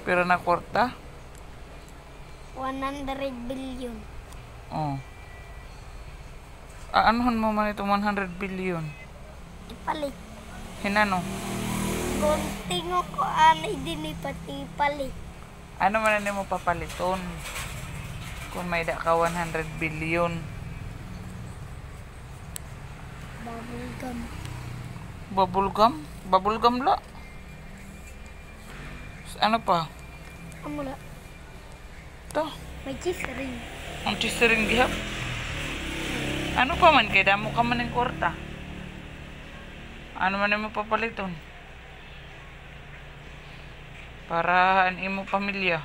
Pero na kwarta? 100 billion. Oh. Anuhan mo man ito 100 billion? Ipalit. Hinano? Gunting ko anay din pati ipalit. Ano man mo papaliton? Kung may da ka 100 billion. Bubble gum. Bubble gum? Bubble gum la? Ano pa? Amula. Ito. May cheese ring. Ang chisaring gihap. Ano pa man? Kaya damo ka man ng kwarta. Ano man mo papaliton? Para imo pamilya.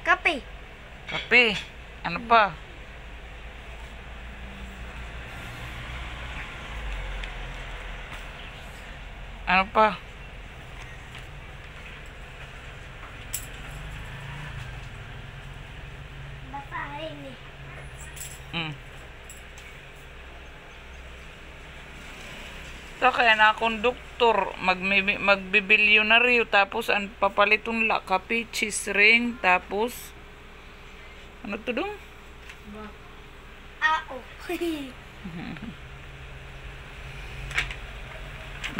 Kape. Kape. Ano pa? Ano pa? Basahin eh. So, kaya na akong doktor, magbibilyonaryo, tapos ang papaliton la, kape, cheese ring, tapos, ano to dong? Ao.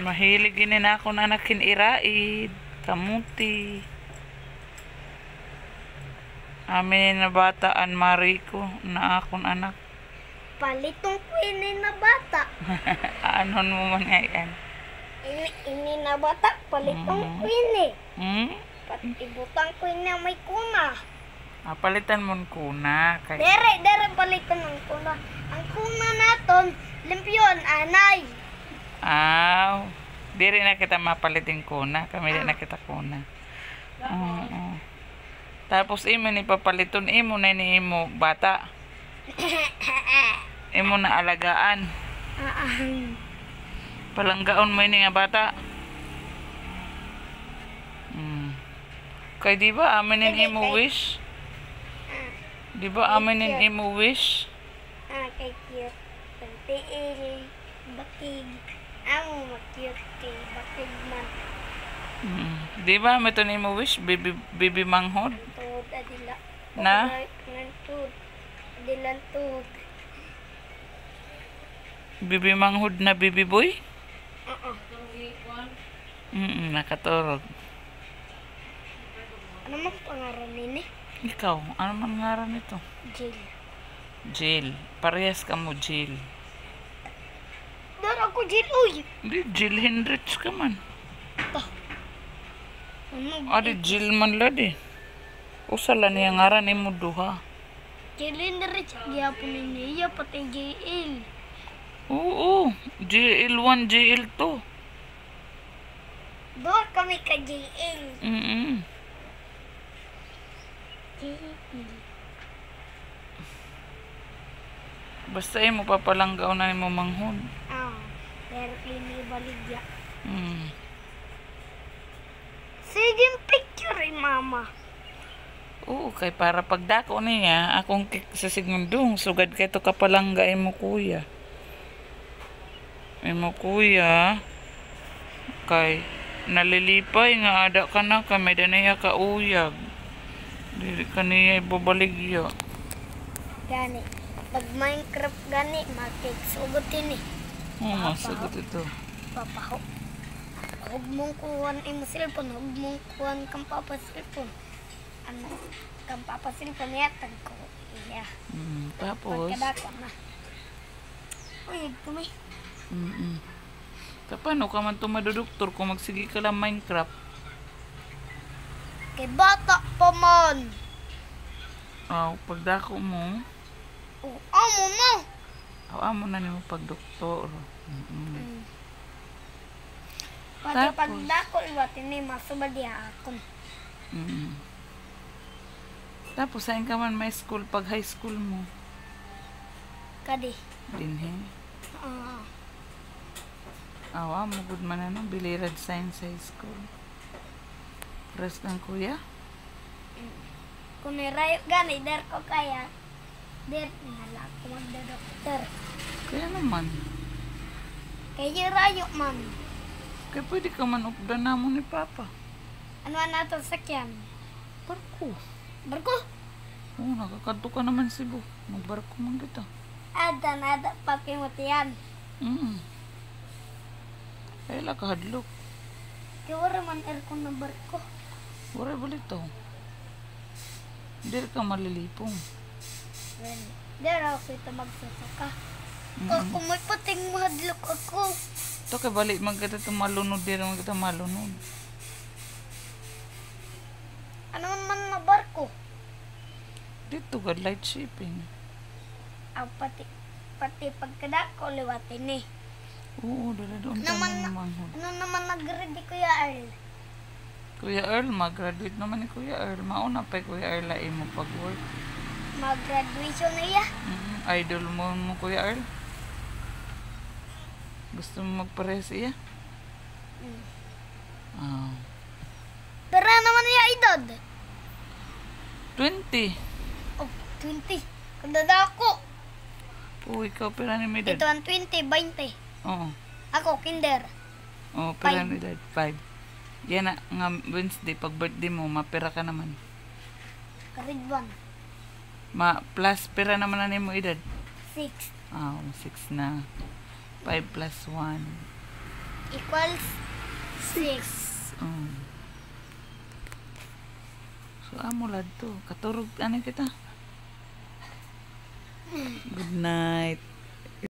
Mahilig din na ako na nakin iraid, kamuti. Amin na bataan, Mariko, na akong anak. Palitong ko ini na bata. Anon mo man ngayon? Ini na bata, palitong ko ini. Pati butang ko ini may kuna. Palitan mo kuna. Kay... Dere palitan ng kuna. Ang kuna naton, limpyon, anay. Diri na kita mapalitin kuna. Kami na kita kuna. Tapos imo ni papaliton imo na ni imo bata. Imo na alagaan. Palanggaon mo ini nga bata. Kay di ba aminin imo wish? Di ba aminin imo wish? Kay cute. Pantiil, bakig. Amo ma-cute kay bakig man. Di ba meto ni imo wish? Bibi manghod? Tuod adila. Na? Tuod. Adilan tuod. Bibi manghod na bibi boy? Nakaturog. Ano mang pangaran nini? Ikaw, ano man ngaran nito? Jill. Jill. Parehas ka mo, Jill. Dar ako Jill, uy. Di, Jill Hendricks ka man. Ano? Adi, Jill man ladi. Usala niya ngaran ni mo duha. Jill Hendricks. Gihapon ni niya, pati JL. Oo, JL1, JL2. Doon kami ka JL. JL. Basta mo papalanggaw na mo manghod. Pero ini baligya. Sige, picture mama. Oo, kay para pagdako niya, akong sa sigundong, sugad kay to kapalangga mo kuya. Imo kuya, kay nalilipay nga ada ka na, kami danaya ka uyag. Dili ka niya ibabaligya. Gani. Pag Minecraft gani, makiksugot ini. Masagot ito. Papaho. Huwag mong kuhan imo cellphone, huwag mong kuhan kang papa cellphone. Ano, kang papa cellphone yatag ko. Iya. Tapos? Pagkadako na. Uy, kumi. Paano ka man tumadudoktor kung magsige ka lang Minecraft? Kay bata pa man. Pagdako mo? Amo na. Amo na niyo pagdoktor. Pati Tapos? pagdako, iwat ini masubad ya akon. Tapos, saan ka man may school pag high school mo? Kadi. Dinhe? Mo good man ano, Bilirad Science High School. Press ng kuya? Kung nirayo gani, der ko kaya. Der, nala ko magda-doktor. Kaya naman. Kaya rayo man. Kaya pwede ka man updan na mo ni Papa. Ano na ito sakyan? Barko. Barko? Oo, nakakadto ka naman Cebu. Magbarko man kita. Nada papimutian. Ay, lakahadlok. Kaya wala man aircon na barko. Wala balik to. Hindi ka malilipong. Well, dara ako ito magsasaka. Ako may pating mahadlok ako. Ito kay balik magkita ito malunod din naman kita malunod. Ano man na barko? Dito ka light shipping. Ang pati pagkadako liwatin eh. Oo, dala doon Naman tayo manghod. Ano naman nag-ready Kuya Earl? Kuya Earl, mag-graduate naman ni Kuya Earl. Mauna pa Kuya Earl ay mo pag-work. Mag-graduation na iya. Idol mo Kuya Earl. Gusto mo magpares iya? Ah. Pero naman iya idod. 20. Oh, 20. Kadadako. Oo, ikaw pera ni Medad. Ito ang 20, 20. Oo. Ako, kinder. Oo, pera ni Medad. 5. Yan na, nga Wednesday, pag birthday mo, mapera ka naman. Grade 1. Plus, pera naman na mo edad. 6. 6 na. 5 plus 1. Equals 6. So, amo lad to. Katurog, ano kita? Good night.